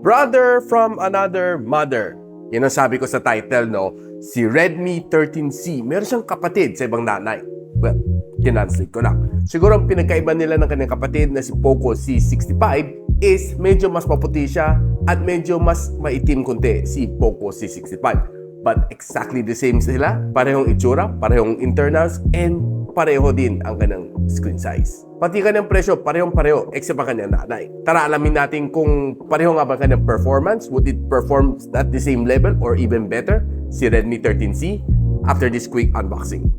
brother from another mother. Yan ang sabi ko sa title, no? Si Redmi 13C, meron siyang kapatid sa ibang nanay. Well, tinanslate ko lang. Siguro ang pinagkaiba nila ng kanyang kapatid na si POCO C65 is medyo mas maputi siya at medyo mas maitim kunti si POCO C65. But exactly the same sila, parehong itsura, parehong internals, and pareho din ang kanyang screen size. Pati kanyang presyo, parehong-pareho, except ang kanyang nanay. Tara, alamin natin kung pareho nga ba kanyang performance. Would it perform at the same level or even better? Si Redmi 13C after this quick unboxing.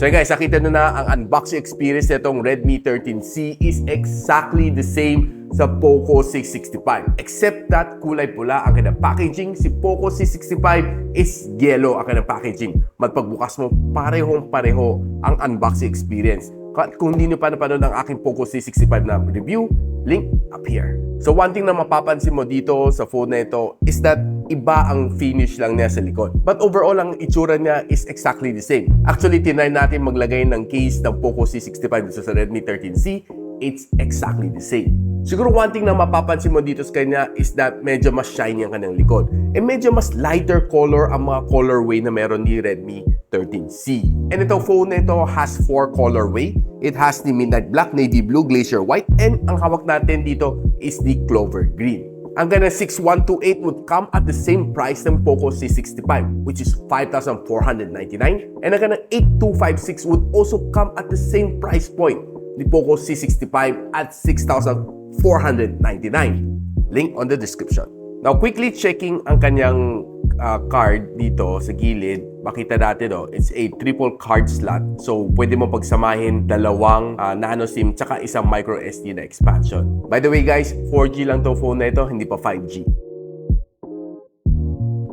So guys, nakita nyo na ang unboxing experience nitong Redmi 13C is exactly the same sa POCO C65. Except that kulay pula ang kanyang packaging. Si POCO C65 is yellow ang kanyang packaging. Magpagbukas mo, parehong-pareho ang unboxing experience. Kung hindi nyo pa napanood ang aking POCO C65 na review, link up here. So one thing na mapapansin mo dito sa phone na ito is that iba ang finish lang niya sa likod. But overall, ang itsura niya is exactly the same. Actually, tinry natin maglagay ng case ng POCO C65 dito sa Redmi 13C. It's exactly the same. Siguro one thing na mapapansin mo dito sa kanya is that medyo mas shiny ang kanyang likod. And medyo mas lighter color ang mga colorway na meron ni Redmi 13C. And itong phone na ito has 4 colorway. It has the midnight black, navy blue, glacier white, and ang hawak natin dito is the clover green. Ang ganang 6128 would come at the same price ng POCO C65, which is 5,499. And ang ganang 8256 would also come at the same price point ni POCO C65 at 6,499. Link on the description. Now, quickly checking ang kanyang card dito sa gilid, makita natin, it's a triple card slot. So, pwede mo pagsamahin dalawang nano SIM tsaka isang micro SD na expansion. By the way guys, 4G lang tong phone na ito, hindi pa 5G.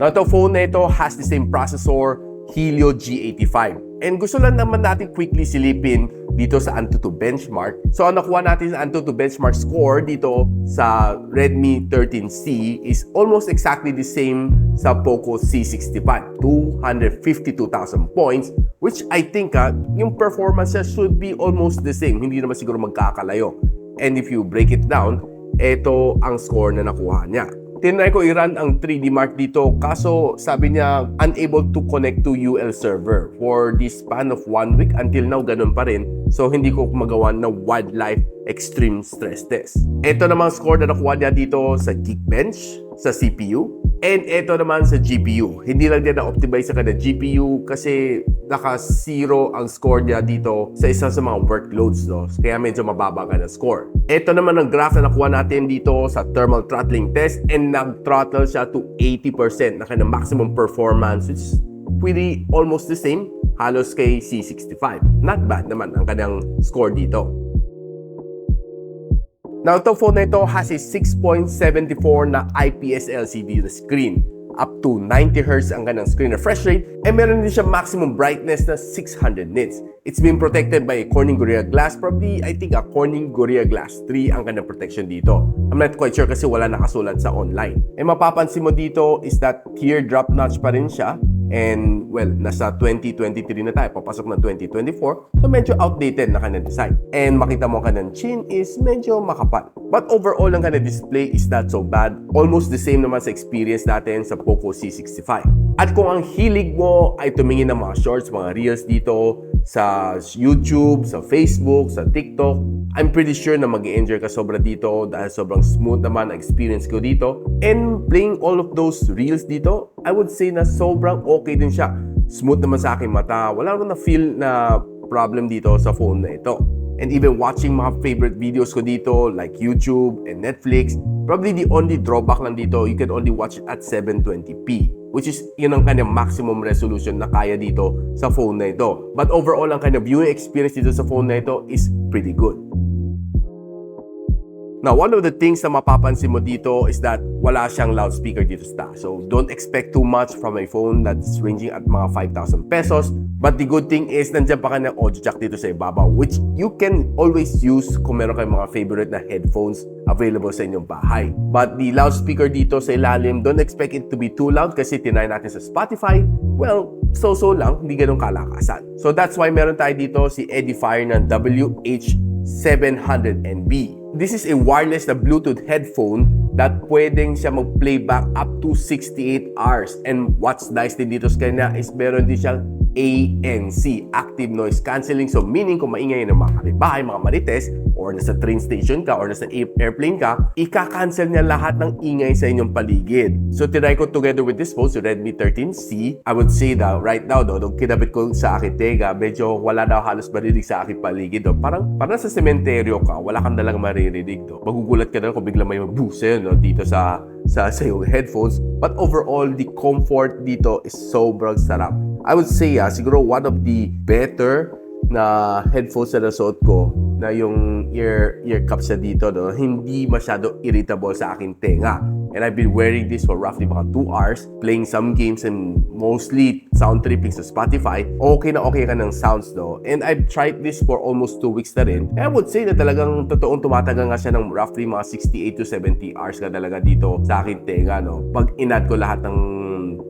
Now, itong phone na ito has the same processor, Helio G85. And gusto lang naman natin quickly silipin dito sa Antutu benchmark. So, ang nakuha natin sa Antutu benchmark score dito sa Redmi 13C is almost exactly the same sa POCO C65. 252,000 points, which I think yung performance niya should be almost the same. Hindi naman siguro magkakalayo. And if you break it down, ito ang score na nakuha niya. Tinry ko i-run ang 3D Mark dito, kaso sabi niya unable to connect to UL server for this span of 1 week. Until now, ganun pa rin. So, hindi ko magawa na wildlife extreme stress test. Ito namang score na nakuha niya dito sa Geekbench, sa CPU, and ito naman sa GPU. Hindi lang din na-optimize sa kanya GPU kasi naka-0 ang score niya dito sa isa sa mga workloads, no? Kaya medyo mababa ka na score. Ito naman ang graph na nakuha natin dito sa thermal throttling test, and nag-throttle siya to 80% na kanyang maximum performance, which is pretty almost the same halos kay C65. Not bad naman ang kanyang score dito. Now, itong phone na ito has a 6.74 na IPS LCD screen. Up to 90 Hz ang kanyang screen refresh rate, and meron din siya maximum brightness na 600 nits. It's been protected by a Corning Gorilla Glass, probably I think a Corning Gorilla Glass 3 ang kanyang protection dito. I'm not quite sure kasi wala nakasulat sa online. And mapapansin mo dito is that teardrop notch pa rin siya. And well, nasa 2023 na tayo, papasok na 2024. So medyo outdated na kanyang design. And makita mo kanyang chin is medyo makapal. But overall, ang kanyang display is not so bad. Almost the same naman sa experience natin sa POCO C65. At kung ang hilig mo ay tumingin ng mga shorts, mga reels dito sa YouTube, sa Facebook, sa TikTok, I'm pretty sure na mag-i-enjoy ka sobra dito dahil sobrang smooth naman ang experience ko dito. And playing all of those reels dito, I would say na sobrang okay din siya. Smooth naman sa aking mata. Wala naman na feel na problem dito sa phone na ito. and even watching mga favorite videos ko dito like YouTube and Netflix. Probably the only drawback lang dito, you can only watch it at 720p, which is yun ang kanyang maximum resolution na kaya dito sa phone na ito. But overall, ang kanyang viewing experience dito sa phone na ito is pretty good. Now, one of the things na mapapansin mo dito is that wala siyang loudspeaker dito sa taas. So, don't expect too much from a phone that's ranging at mga 5,000 pesos. But the good thing is, nandiyan pa kanyang audio jack dito sa ibabaw, which you can always use kung meron kayong mga favorite na headphones available sa inyong bahay. But the loudspeaker dito sa ilalim, don't expect it to be too loud kasi tinry natin sa Spotify. Well, so-so lang, hindi ganun kalakasan. So, that's why meron tayo dito si Edifier ng WH700NB. This is a wireless na Bluetooth headphone that pwedeng siya mag-playback up to 68 hours. And what's nice din dito sa kanya is meron din siyang ANC, Active Noise Cancelling. So meaning kung maingay ng mga kapitbahay, mga marites, or nasa train station ka, or nasa airplane ka, ika-cancel niya lahat ng ingay sa inyong paligid. So tinry ko together with this phone, so Redmi 13C. I would say that right now, nung kinabit ko sa akin, tega, medyo wala daw halos marinig sa aking paligid. Parang sa sementeryo ka, wala kang dalang maririnig. Magugulat ka na kung bigla may magbuse dito sa yung headphones. But overall, the comfort dito is sobrang sarap. I would say, siguro one of the better na headphones na nasuot ko na yung ear cups na dito, hindi masyado irritable sa aking tenga. And I've been wearing this for roughly mga 2 hours, playing some games and mostly sound tripping sa Spotify. Okay na okay ka ng sounds, no? And I've tried this for almost 2 weeks na rin. And I would say na talagang totoong tumatagal nga siya ng roughly mga 68 to 70 hours ka talaga dito sa aking tenga, no? Pag inad ko lahat ng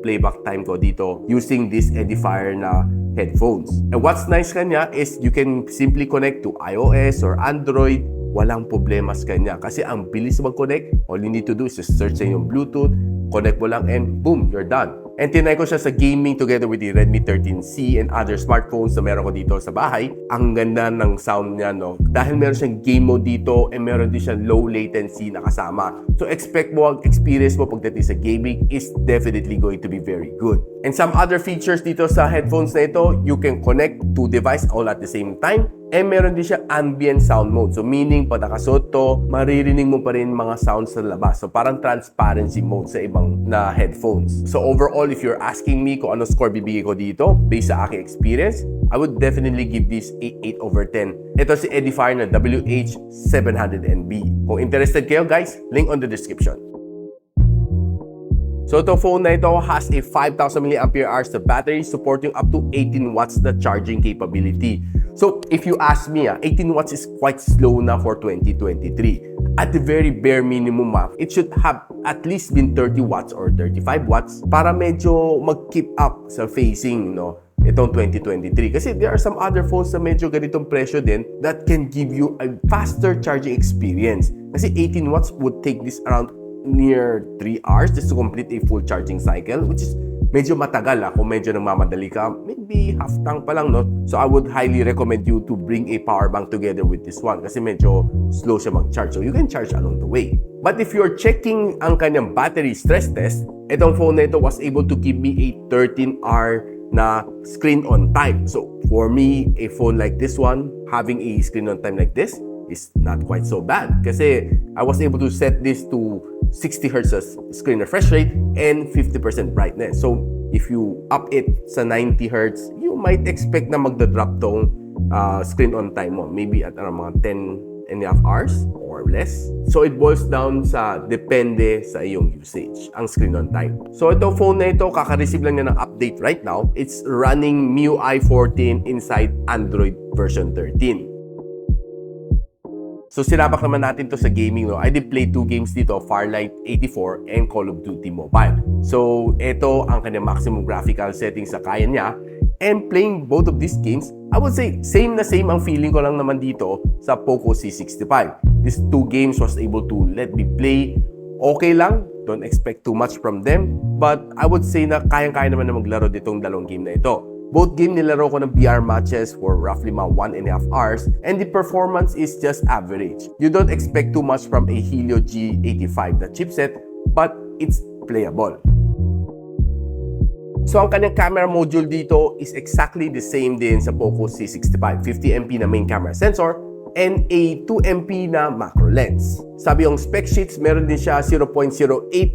playback time ko dito using this Edifier na headphones. And what's nice kanya is you can simply connect to iOS or Android. Walang problema sa kanya kasi ang bilis mag-connect. All you need to do is just search sa inyong Bluetooth, connect mo lang and boom, you're done. And tinry ko siya sa gaming together with the Redmi 13C and other smartphones na meron ko dito sa bahay. Ang ganda ng sound niya, no? Dahil meron siyang game mode dito and meron din siyang low latency na kasama. So expect mo ang experience mo pagdating sa gaming is definitely going to be very good. And some other features dito sa headphones na ito, you can connect 2 devices all at the same time. And meron din siya ambient sound mode. So meaning, pag nakasuot to, maririnig mo pa rin mga sounds sa labas. So parang transparency mode sa ibang na headphones. So overall, if you're asking me kung ano score bibigay ko dito, based sa aking experience, I would definitely give this a 8 over 10. Ito si Edifier na WH700NB. Kung interested kayo guys, link on the description. So ito phone na ito has a 5,000 mAh na battery supporting up to 18 watts na charging capability. So if you ask me, 18 watts is quite slow na for 2023. At the very bare minimum, it should have at least been 30 watts or 35 watts para medyo mag-keep up sa facing, no? Itong 2023. Kasi there are some other phones na medyo ganitong presyo din that can give you a faster charging experience. Kasi 18 watts would take this around near 3 hours just to complete a full charging cycle, which is medyo matagal kung medyo nagmamadali ka, maybe half tank pa lang, no? So I would highly recommend you to bring a power bank together with this one kasi medyo slow siya mag-charge. So you can charge along the way. But if you're checking ang kanyang battery stress test, itong phone na ito was able to give me a 13-hour na screen on time. So for me, a phone like this one, having a screen on time like this is not quite so bad kasi I was able to set this to 60 Hz screen refresh rate and 50% brightness. So if you up it sa 90 Hz, you might expect na magda-drop tong screen on time mo. Maybe at around mga 10.5 hours or less. So it boils down sa depende sa iyong usage, ang screen on time. So itong phone na ito, kaka-receive lang niya ng update right now. It's running MIUI 14 inside Android version 13. So sinabak naman natin to sa gaming, no? I did play 2 games dito, Farlight 84 and Call of Duty Mobile. So ito ang kanyang maximum graphical settings sa kaya niya. And playing both of these games, I would say same na same ang feeling ko lang naman dito sa POCO C65. These 2 games was able to let me play okay lang. Don't expect too much from them. But I would say na kayang-kaya naman na maglaro ditong 2 game na ito. Both game nilaro ko ng VR matches for roughly mga 1.5 hours and the performance is just average. You don't expect too much from a Helio G85 na chipset, but it's playable. So ang kanyang camera module dito is exactly the same din sa POCO C65. 50MP na main camera sensor, and a 2MP na macro lens. Sabi yung spec sheets, meron din siya 0.08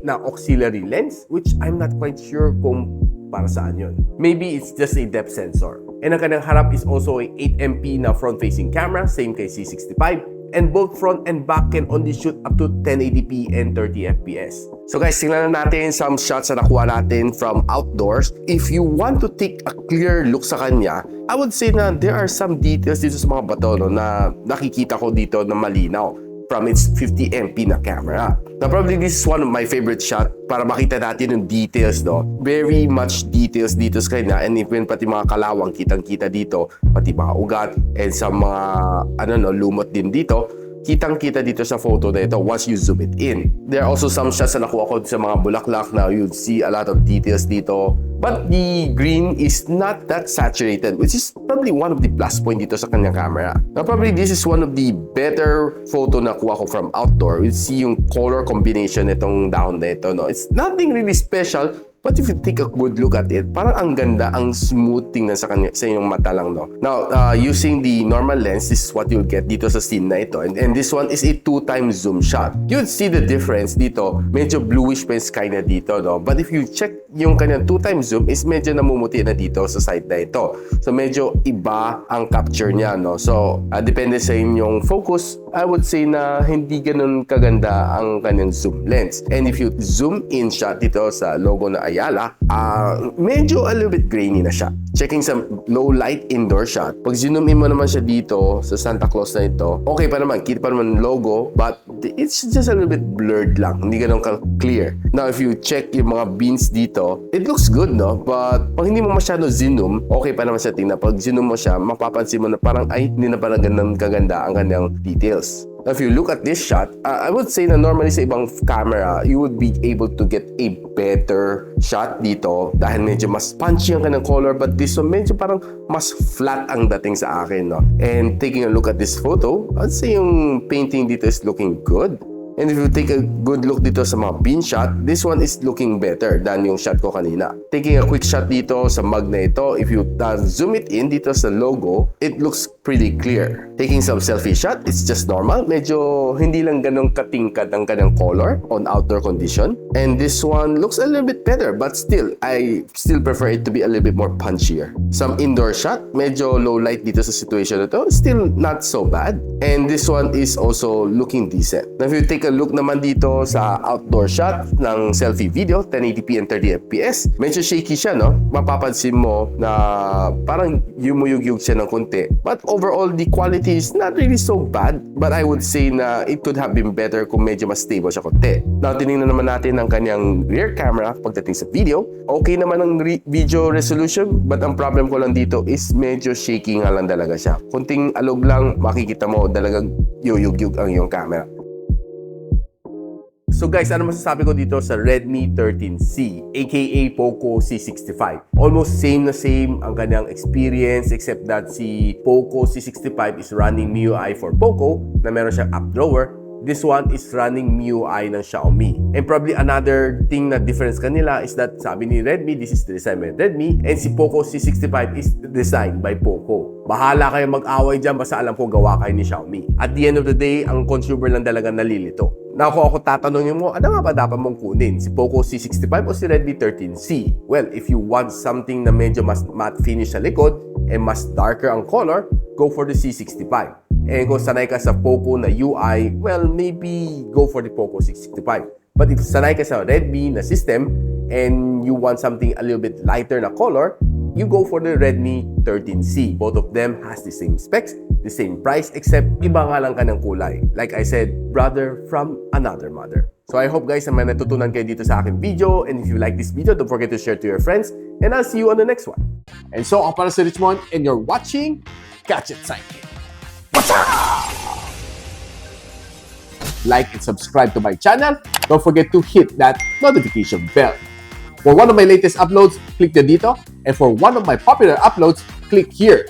na auxiliary lens, which I'm not quite sure kung para saan yun. Maybe it's just a depth sensor. And ang kanyang harap is also a 8MP na front-facing camera, same kay C65. And both front and back can only shoot up to 1080p and 30fps. So guys, tingnan na natin some shots na nakuha natin from outdoors. If you want to take a clear look sa kanya, I would say na there are some details dito sa mga bato no, na nakikita ko dito na malinaw from its 50MP na camera. Now probably this is one of my favorite shot para makita natin yung details, no? Very much details dito sa kanya, and even pati mga kalawang kitang-kita dito, pati mga ugat and sa mga lumot din dito. Kitang-kita dito sa photo na ito once you zoom it in. There are also some shots na nakuha ko sa mga bulaklak na you'd see a lot of details dito. But the green is not that saturated, which is probably one of the plus point dito sa kanyang camera. Now probably this is one of the better photo na kuha ko from outdoor. You see yung color combination nitong dahon na ito. No? It's nothing really special, but if you take a good look at it, parang ang ganda, ang smooth tingnan sa inyong mata lang, no? Now, using the normal lens, this is what you'll get dito sa scene na ito. And this one is a 2x zoom shot. You'd see the difference dito. Medyo bluish pa yung sky na dito, no? But if you check yung kanyang 2x zoom, is medyo namumuti na dito sa side na ito. So, medyo iba ang capture niya, no? So, depende sa inyong focus, I would say na hindi ganun kaganda ang kanyang zoom lens. And if you zoom in shot dito sa logo na Ayala, medyo a little bit grainy na siya. Checking some low light indoor shot. Pag zoom in mo naman siya dito sa Santa Claus na ito, okay pa naman, kita pa naman logo, but it's just a little bit blurred lang. Hindi ganun clear. Now, if you check yung mga beans dito, it looks good, no? But pag hindi mo masyado zoom, okay pa naman siya tingnan. Pag zoom mo siya, mapapansin mo na parang ay, hindi na parang ganun kaganda ang kanyang details. Now, if you look at this shot, I would say na normally sa ibang camera, you would be able to get a better shot dito dahil medyo mas punchy ang kanyang color, but this one medyo parang mas flat ang dating sa akin, no? And taking a look at this photo, I'd say yung painting dito is looking good. And if you take a good look dito sa mga bean shot, this one is looking better than yung shot ko kanina. Taking a quick shot dito sa mug na ito, if you zoom it in dito sa logo, it looks pretty clear. Taking some selfie shot, it's just normal. Medyo hindi lang ganun katingkad ang kanyang color on outdoor condition. And this one looks a little bit better, but still, I still prefer it to be a little bit more punchier. Some indoor shot, medyo low light dito sa situation na ito, still not so bad. And this one is also looking decent. Now, if you take a look naman dito sa outdoor shot ng selfie video, 1080p and 30fps, medyo shaky siya, no? Mapapansin mo na parang yumuyugyug siya ng konti. But overall, the quality is not really so bad. But I would say na it could have been better kung medyo mas stable siya konti. Now, tinignan naman natin ang kanyang rear camera pagdating sa video. Okay naman ang video resolution, but ang problem ko lang dito is medyo shaky nga lang talaga siya. Kunting alog lang, makikita mo talagang yuyugyug ang iyong camera. So guys, ano masasabi ko dito sa Redmi 13C, aka POCO C65? Almost same na same ang kanyang experience, except that si POCO C65 is running MIUI for POCO na meron siyang app drawer. This one is running MIUI ng Xiaomi. And probably another thing na difference kanila is that sabi ni Redmi, this is designed by Redmi, and si POCO C65 is designed by POCO. Bahala kayo mag-away dyan, basta alam ko gawa kayo ni Xiaomi. At the end of the day, ang consumer lang talaga nalilito. Now, kung ako tatanungin mo, ano nga ba dapat mong kunin? Si POCO C65 o si Redmi 13C? Well, if you want something na medyo mas matte finish sa likod and mas darker ang color, go for the C65. And kung sanay ka sa POCO na UI, well, maybe go for the POCO C65. But if sanay ka sa Redmi na system and you want something a little bit lighter na color, you go for the Redmi 13C. Both of them has the same specs, the same price, except iba nga lang ka ng kulay. Like I said, brother from another mother. So I hope guys na may natutunan kayo dito sa aking video. And if you like this video, don't forget to share to your friends. And I'll see you on the next one. And so, ako para si Richmond, and you're watching Gadget Sidekick. Like and subscribe to my channel. Don't forget to hit that notification bell. For one of my latest uploads, click the dito. And for one of my popular uploads, click here.